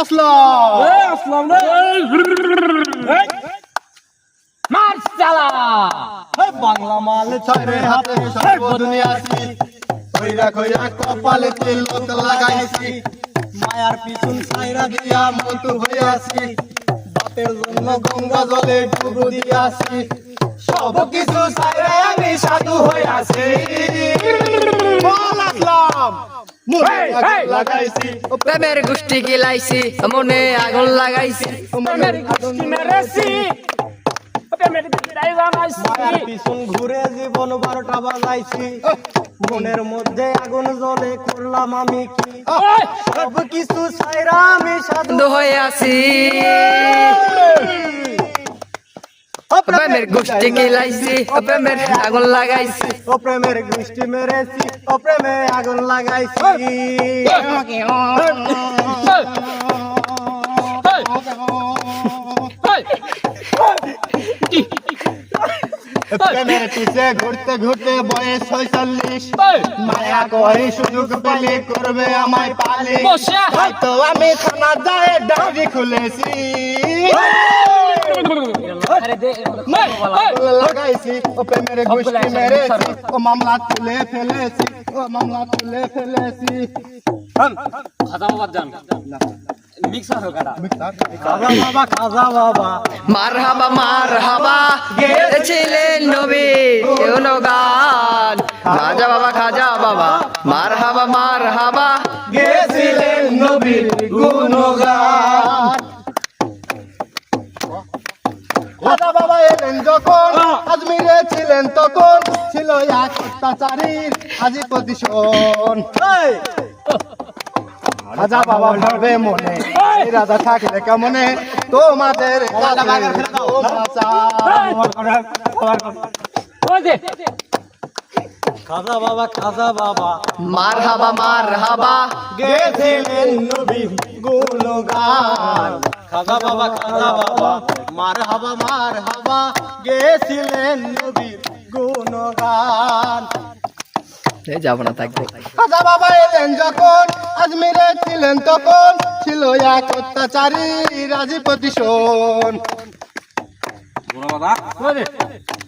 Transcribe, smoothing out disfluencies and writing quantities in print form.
আসলাম মার চালা বাংলা মাল ছয় হাতে সর্ব দুনিয়াছি কইরা কইরা কপালে তিলক লাগাইছি মায়ার পিছন ছাইরা দিয়া মতো হইয়াছি বাপের জন্য গঙ্গা জলে ডুবু দিয়াছি সব কিছু ছাইরা আমি সাধু হইয়াছি আসলাম লাগাইছি প্রেমের গোষ্ঠী গিলাইছি মনে আগুন লাগাইছি প্রেমের গোষ্ঠী মেরেছি প্রেমের বিদায় জানাইছি মায়ার পিছন ঘুরে জীবন 12টা বাজাইছি মনের মধ্যে আগুন জ্বলে করলাম আমি কি সব কিছু ছাইরা আমি সাধু হয়ে আছি প্রেমের গোষ্ঠী গিলাইছি প্রেমের আগুন লাগাইছি ও প্রেমের গোষ্ঠী মেরেছি ও প্রেমে আগুন লাগাইছি প্রেমের পিছে ঘুরতে ঘুরতে বয়স 46 মায়া কই সুযোগ পেলে করবে আমায় পালে হয়তো আমি থানা যায় ডায়েরি খুলেছি লাগাইছি ও প্রেমের গোষ্ঠী মেরেছি ও মামলা তুলে ফেলেছি খাজা বাবা মারহাবা গেছিলেন নবী গান খাজা বাবা মারহাবা গেছিলেন নবীর গুণগান খাজা বাবা এলেন যখন আজমিরে ছিলেন তখন ছিল এক অত্যাচারীর আজি প্রতিশোধ খাজা বাবা ভাবে মনে এই রাজা থাকলে কেমনে তোমাদের খাজা বাবা মারহাবা গেছিলেন নবী গুণগান খাজা বাবা মারহাবা গেছিলেন নবী গুণগান যাবো না থাকবে খাজা বাবা এলেন যখন আজমিরে ছিলেন তখন ছিল এক অত্যাচারী রাজি প্রতিশোধ